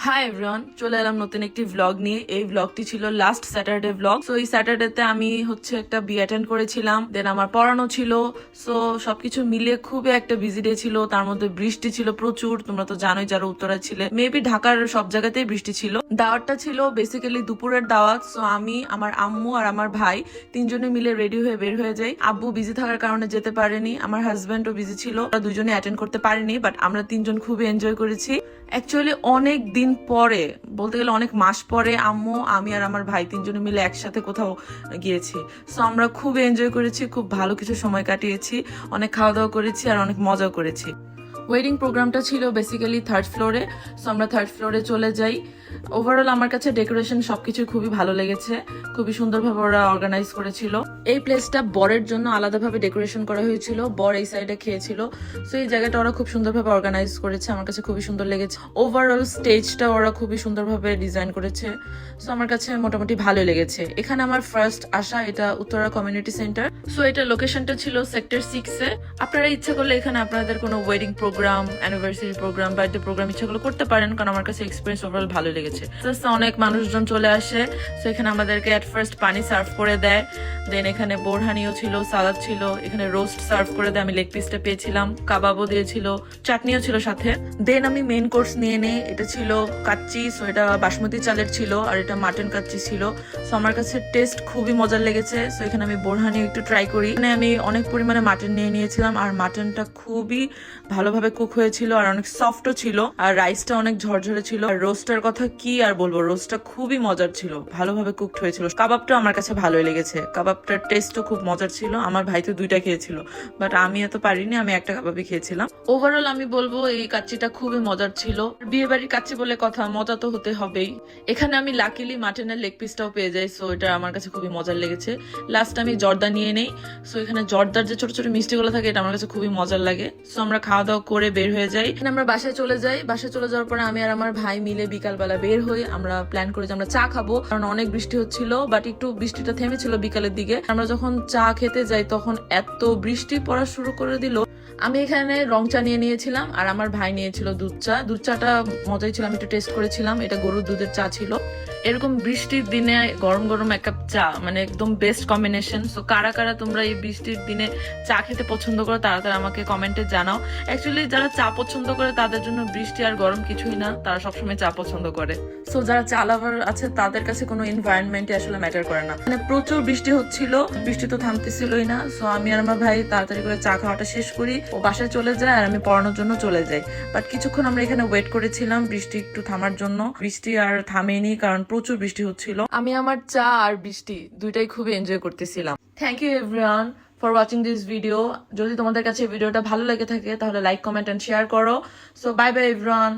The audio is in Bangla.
হাই এভরিওয়ান, চলে এলাম নতুন একটি ভ্লগ নিয়ে। এই ভ্লগটি ছিল লাস্ট স্যাটারডে ভ্লগ। সো এই স্যাটারডেতে আমি একটা বিয়ে অ্যাটেন্ড করেছিলাম, দেন আমার পড়ানো ছিল। সো সবকিছু মিলিয়ে খুবই একটা বিজি ডে ছিল। তার মধ্যে বৃষ্টি ছিল প্রচুর, তোমরা তো জানোই যারা উত্তরা ছিলে। মেবি ঢাকার সব জায়গাতেই বৃষ্টি ছিল। দাওয়াতটা ছিল বেসিক্যালি দুপুরের দাওয়াত। সো আমি, আমার আম্মু আর আমার ভাই তিনজনে মিলে রেডি হয়ে বের হয়ে যাই। আব্বু বিজি থাকার কারণে যেতে পারেনি, আমার হাজব্যান্ডও বিজি ছিল, ওরা দুজনে অ্যাটেন্ড করতে পারেনি। বাট আমরা তিনজন খুবই এনজয় করেছি। অ্যাকচুয়ালি অনেক দিন পরে, বলতে গেলে অনেক মাস পরে আম্মু, আমি আর আমার ভাই তিনজনে মিলে একসাথে কোথাও গিয়েছি। সো আমরা খুব এনজয় করেছি, খুব ভালো কিছু সময় কাটিয়েছি, অনেক খাওয়া দাওয়া করেছি আর অনেক মজাও করেছি। ওয়েডিং প্রোগ্রামটা ছিল বেসিক্যালি থার্ড ফ্লোরে। সো আমরা থার্ড ফ্লোরে চলে যাই। ওভারঅল আমার কাছে ডেকোরেশন সবকিছু খুবই ভালো লেগেছে, খুবই সুন্দরভাবে ওরা অর্গানাইজ করেছিল। এই প্লেসটা বরের জন্য আলাদাভাবে ডেকোরেশন করা হয়েছিল, বর এই সাইডে খেয়েছিল। সো এই জায়গাটা ওরা খুব সুন্দরভাবে অর্গানাইজ করেছে, আমার কাছে খুবই সুন্দর লেগেছে। ওভারঅল স্টেজটা ওরা খুবই সুন্দরভাবে ডিজাইন করেছে। সো আমার কাছে মোটামুটি ভালোই লেগেছে। এখানে আমার ফার্স্ট আসা, এটা উত্তরা কমিউনিটি সেন্টার। সো এটা লোকেশনটা ছিল সেক্টর 6-এ। আপনারা ইচ্ছা করলে এখানে আপনাদের কোনো wedding programme, anniversary programme, birthday programme ইচ্ছা করলে করতে পারেন, কারণ আমার কাছে এক্সপিরিয়েন্স ওভারঅল ভালো লেগেছে। অনেক মানুষজন চলে আসে। সো এখানে আমাদেরকে এট ফার্স্ট পানি সার্ভ করে দেয়, দেন এখানে বোরহানিও ছিল, সালাদ ছিল, এখানে রোস্ট সার্ভ করে দেয়, আমি লেগ পিসটা পেয়েছিলাম, কাবাবও দিয়েছিল, চাটনিও ছিল সাথে। দেন আমি মেইন কোর্স নিয়ে নেই, এটা ছিল কাচ্চি। সো এটা বাসমতি চালের ছিল আর এটা মাটন কাচ্চি ছিল। সো আমার কাছে টেস্ট খুবই মজার লেগেছে। সো এখানে আমি বোরহানি একটু ট্রাই করি। মানে আমি অনেক পরিমাণে মাটন নিয়ে নিয়েছিলাম আর মাটনটা খুবই ভালোভাবে কুক হয়েছিল আর অনেক সফটও ছিল, আর রাইসটা অনেক ঝরঝরে ছিল। আর রোস্টার কথা কি আর বলবো, রোস্টটা খুবই মজার ছিল, ভালোভাবে কুকড হয়েছিল। কাবাবটা আমার কাছে ভালোই লেগেছে, কাবাবটার টেস্টও খুব মজার ছিল। আমার ভাই তো 2টা খেয়েছিল, বাট আমি এত পারিনি, আমি একটা কাবাবই খেয়েছিলাম। ওভারঅল আমি বলবো এই কাচ্চিটা খুবই মজার ছিল। বিয়ে বাড়ির কাচ্চি বলে কথা, মজা তো হতে হবেই। এখানে আমি লাকিলি মাটনের লেগ পিসটাও পেয়ে যাই। সো এটা আমার কাছে খুবই মজার লেগেছে। লাস্ট আমি জর্দা নিয়ে নেই। সো এখানে জর্দার যে ছোট ছোট মিষ্টিগুলো থাকে, এটা আমার কাছে খুবই মজার লাগে। সো আমরা খাওয়া দাওয়া করে বের হয়ে যাই। আমরা বাসায় চলে যাই। বাসায় চলে যাওয়ার পরে আমি আর আমার ভাই মিলে বিকালবেলা বের হই। আমরা প্ল্যান করি যে আমরা চা খাবো, কারণ অনেক বৃষ্টি হচ্ছিল, বাট একটু বৃষ্টিটা থেমেছিল বিকালের দিকে। আমরা যখন চা খেতে যাই তখন এত বৃষ্টি পড়া শুরু করে দিল। আমি এখানে রং চা নিয়ে নিয়েছিলাম আর আমার ভাই নিয়েছিল দুধ চা। দুধ চাটা মজাই ছিল, আমি একটু টেস্ট করেছিলাম, এটা গরুর দুধের চা ছিল। এরকম বৃষ্টির দিনে গরম গরম এক কাপ চা মানে একদম বেস্ট কম্বিনেশন। সো কারা কারা তোমরা এই বৃষ্টির দিনে চা খেতে পছন্দ করো তাড়াতাড়ি আমাকে কমেন্টে জানাও। অ্যাকচুয়ালি যারা চা পছন্দ করে তাদের জন্য বৃষ্টি আর গরম কিছুই না, তারা সবসময় চা পছন্দ করে। সো যারা চা লাভার আছে তাদের কাছে কোনো এনভায়রনমেন্টই আসলে ম্যাটার করে না। মানে প্রচুর বৃষ্টি হচ্ছিল, বৃষ্টি তো থামতেছিলই না। সো আমি আর আমার ভাই তাড়াতাড়ি করে চা খাওয়াটা শেষ করি, ও বাসায় চলে যায় আর আমি পড়ানোর জন্য চলে যাই। বাট কিছুক্ষণ আমরা এখানে ওয়েট করেছিলাম বৃষ্টি একটু থামার জন্য। বৃষ্টি আর থামেনি, কারণ প্রচুর বৃষ্টি হচ্ছিল। আমি আমার চা আর বৃষ্টি দুইটাই খুবই এনজয় করতেছিলাম। Thank you everyone for watching this video. যদি তোমাদের কাছে ভিডিওটা ভালো লেগে থাকে তাহলে লাইক, কমেন্ট এন্ড শেয়ার করো। So bye bye everyone.